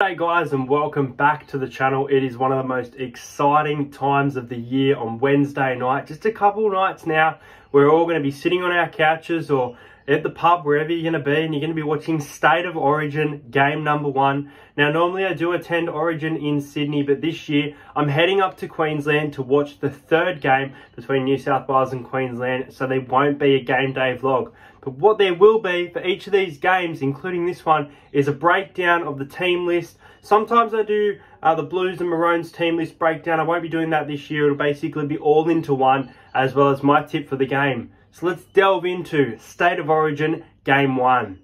Hey guys, and welcome back to the channel. It is one of the most exciting times of the year on Wednesday night. Just a couple nights now, we're all going to be sitting on our couches or at the pub, wherever you're going to be, and you're going to be watching State of Origin game number 1. Now, normally I do attend Origin in Sydney, but this year I'm heading up to Queensland to watch the third game between New South Wales and Queensland, so there won't be a game day vlog. But what there will be for each of these games, including this one, is a breakdown of the team list. Sometimes I do the Blues and Maroons team list breakdown. I won't be doing that this year. It'll basically be all into one, as well as my tip for the game. So let's delve into State of Origin Game 1.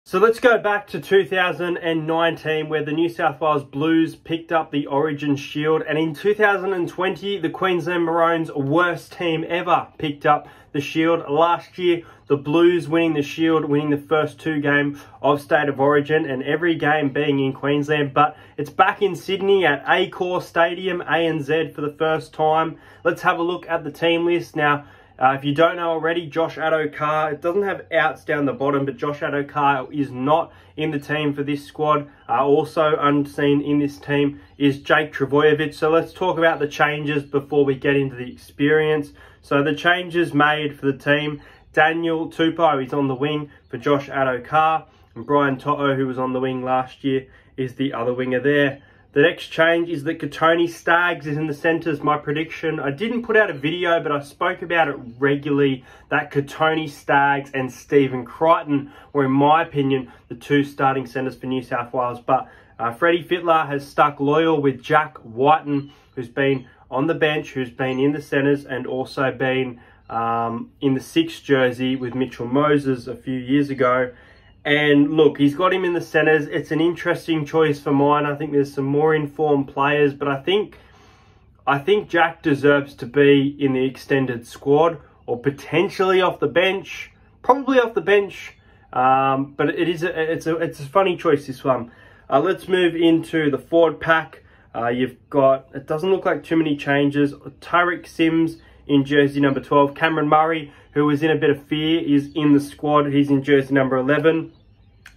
So let's go back to 2019, where the New South Wales Blues picked up the Origin Shield, and in 2020 the Queensland Maroons, worst team ever, picked up the Shield. Last year the Blues winning the Shield, winning the first 2 games of State of Origin, and every game being in Queensland. But it's back in Sydney at Accor Stadium, ANZ, for the first time. Let's have a look at the team list now. If you don't know already, Josh Addo-Carr, it doesn't have outs down the bottom, but Josh Addo-Carr is not in the team for this squad. Also unseen in this team is Jake Trbojevic. So let's talk about the changes before we get into the experience. So the changes made for the team: Daniel Tupou is on the wing for Josh Addo-Carr, and Brian To'o, who was on the wing last year, is the other winger there. The next change is that STAGGS is in the centres. My prediction, I didn't put out a video, but I spoke about it regularly, that STAGGS and Stephen Crichton were, in my opinion, the 2 starting centres for New South Wales. But Freddie Fittler has stuck loyal with Jack Wighton, who's been on the bench, who's been in the centres, and also been in the 6th jersey with Mitchell Moses a few years ago. And look, he's got him in the centres. It's an interesting choice for mine. I think there's some more informed players, but I think Jack deserves to be in the extended squad, or potentially off the bench. Probably off the bench, but it's a funny choice, this one. Let's move into the forward pack. You've got, it doesn't look like too many changes. Tariq Sims in jersey number 12. Cameron Murray, who was in a bit of fear, is in the squad. He's in jersey number 11.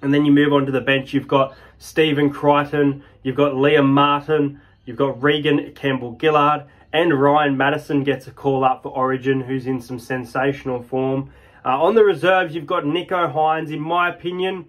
And then you move on to the bench. You've got Stephen Crichton, you've got Liam Martin, you've got Regan Campbell-Gillard, and Ryan Matterson gets a call up for Origin, who's in some sensational form. On the reserves, you've got Nicho Hynes. In my opinion,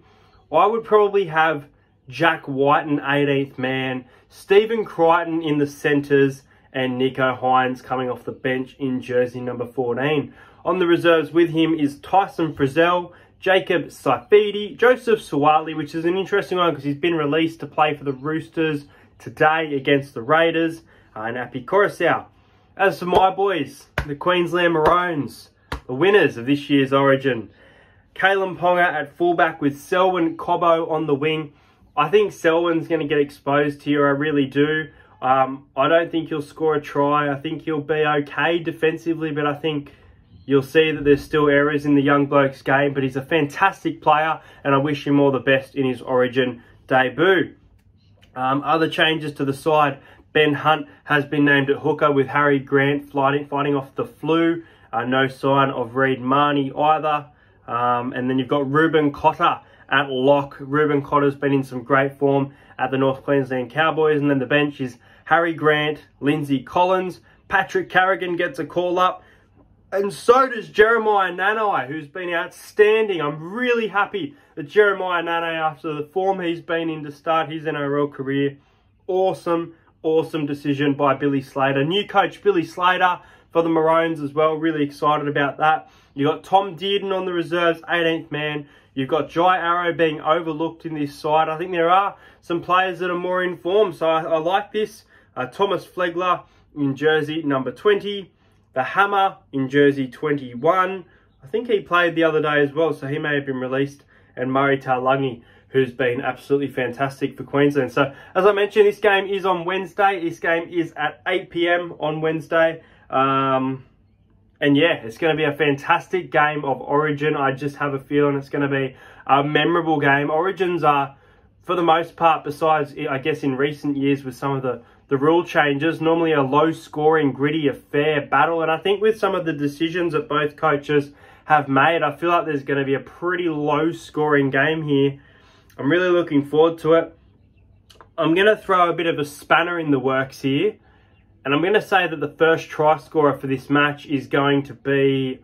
I would probably have Jack Wighton 18th man, Stephen Crichton in the centres, and Nicho Hynes coming off the bench in jersey number 14. On the reserves with him is Tyson Frizzell, Jacob Saifidi, Joseph Suwali, which is an interesting one because he's been released to play for the Roosters today against the Raiders, and Api Coruscant. As for my boys, the Queensland Maroons, the winners of this year's Origin, Kalen Ponga at fullback with Selwyn Cobbo on the wing. I think Selwyn's going to get exposed here, I really do. I don't think he'll score a try. I think he'll be okay defensively, but I think you'll see that there's still errors in the young bloke's game, but he's a fantastic player, and I wish him all the best in his Origin debut. Other changes to the side: Ben Hunt has been named at hooker with Harry Grant fighting off the flu. No sign of Reid Marnie either. And then you've got Ruben Cotter at lock. Ruben Cotter's been in some great form at the North Queensland Cowboys. And then the bench is Harry Grant, Lindsay Collins, Patrick Carrigan gets a call up, and so does Jeremiah Nanai, who's been outstanding. I'm really happy that Jeremiah Nanai, after the form he's been in to start his NRL career, awesome decision by Billy Slater. New coach Billy Slater for the Maroons as well. Really excited about that. You've got Tom Dearden on the reserves, 18th man. You've got Jai Arrow being overlooked in this side. I think there are some players that are more in form, so I like this. Thomas Flegler in jersey number 20. The Hammer in jersey 21. I think he played the other day as well, so he may have been released. And Murray Taulagi, who's been absolutely fantastic for Queensland. So, as I mentioned, this game is on Wednesday. This game is at 8 PM on Wednesday. And yeah, it's going to be a fantastic game of Origin. I just have a feeling it's going to be a memorable game. Origins are, for the most part, besides, I guess, in recent years with some of the rule changes, normally a low-scoring, gritty, fair battle. And I think with some of the decisions that both coaches have made, I feel like there's going to be a pretty low-scoring game here. I'm really looking forward to it. I'm going to throw a bit of a spanner in the works here. And I'm going to say that the first try scorer for this match is going to be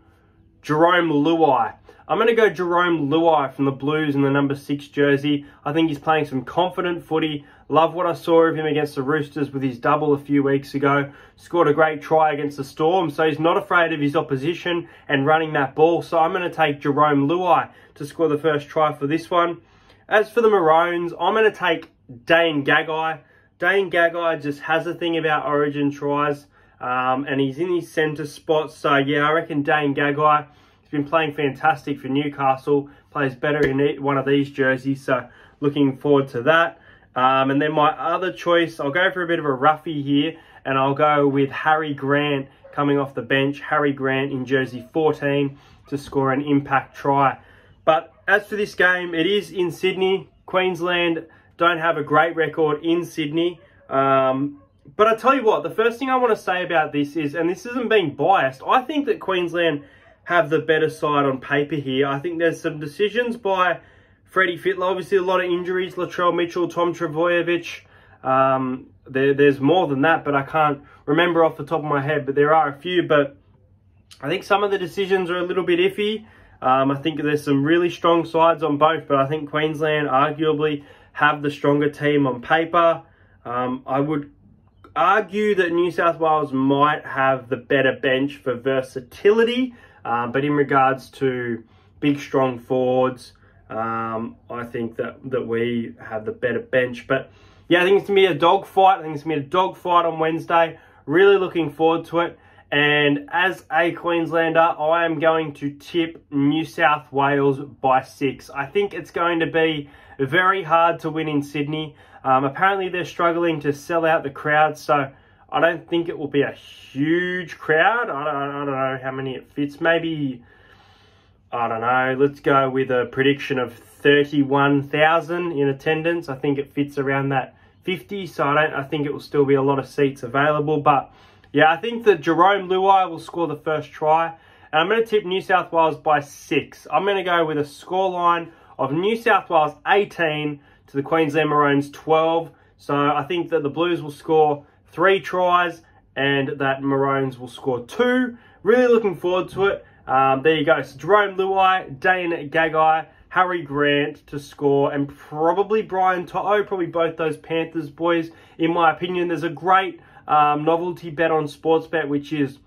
Jarome LUAI. I'm going to go Jarome LUAI from the Blues in the number 6 jersey. I think he's playing some confident footy. Love what I saw of him against the Roosters with his double a few weeks ago. Scored a great try against the Storm, so he's not afraid of his opposition and running that ball. So I'm going to take Jarome LUAI to score the first try for this one. As for the Maroons, I'm going to take Dane Gagai. Dane Gagai just has a thing about Origin tries, and he's in his centre spot. So yeah, I reckon Dane Gagai, he's been playing fantastic for Newcastle, plays better in one of these jerseys, so looking forward to that. And then my other choice, I'll go for a bit of a roughie here, and I'll go with Harry Grant coming off the bench. Harry Grant in jersey 14 to score an impact try. But as for this game, it is in Sydney. Queensland don't have a great record in Sydney. But I tell you what, the first thing I want to say about this is, and this isn't being biased, I think that Queensland have the better side on paper here. I think there's some decisions by Freddie Fittler. Obviously, a lot of injuries. Latrell Mitchell, Tom Trbojevic. There's more than that, but I can't remember off the top of my head. But there are a few. But I think some of the decisions are a little bit iffy. I think there's some really strong sides on both. But I think Queensland arguably have the stronger team on paper. I would argue that New South Wales might have the better bench for versatility. But in regards to big, strong forwards, I think that we have the better bench. But yeah, I think it's going to be a dogfight. I think it's going to be a dogfight on Wednesday. Really looking forward to it. And as a Queenslander, I am going to tip New South Wales by 6. I think it's going to be very hard to win in Sydney. Apparently, they're struggling to sell out the crowd, so I don't think it will be a huge crowd. I don't know how many it fits. Maybe, I don't know, let's go with a prediction of 31,000 in attendance. I think it fits around that 50, so I think it will still be a lot of seats available. But yeah, I think that Jarome LUAI will score the first try. And I'm going to tip New South Wales by 6. I'm going to go with a scoreline of New South Wales 18 to the Queensland Maroons 12. So I think that the Blues will score 3 tries and that Maroons will score 2. Really looking forward to it. There you go. So Jarome LUAI, Dane Gagai, Harry Grant to score, and probably Brian To'o, probably both those Panthers boys. In my opinion, there's a great novelty bet on Sportsbet, which is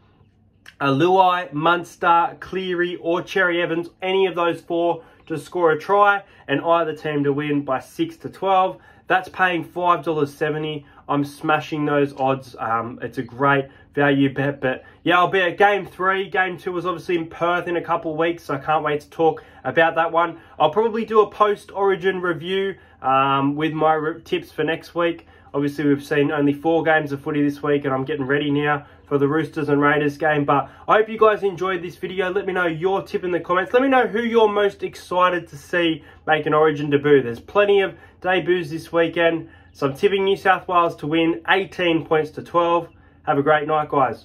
a LUAI, Munster, Cleary, or Cherry Evans, any of those 4 to score a try, and either team to win by 6 to 12. That's paying $5.70. I'm smashing those odds. It's a great value bet. But yeah, I'll be at Game 3. Game 2 is obviously in Perth in a couple of weeks, so I can't wait to talk about that one. I'll probably do a post-Origin review with my tips for next week. Obviously, we've seen only 4 games of footy this week, and I'm getting ready now for the Roosters and Raiders game. But I hope you guys enjoyed this video. Let me know your tip in the comments. Let me know who you're most excited to see make an Origin debut. There's plenty of debuts this weekend. So I'm tipping New South Wales to win 18 points to 12. Have a great night, guys.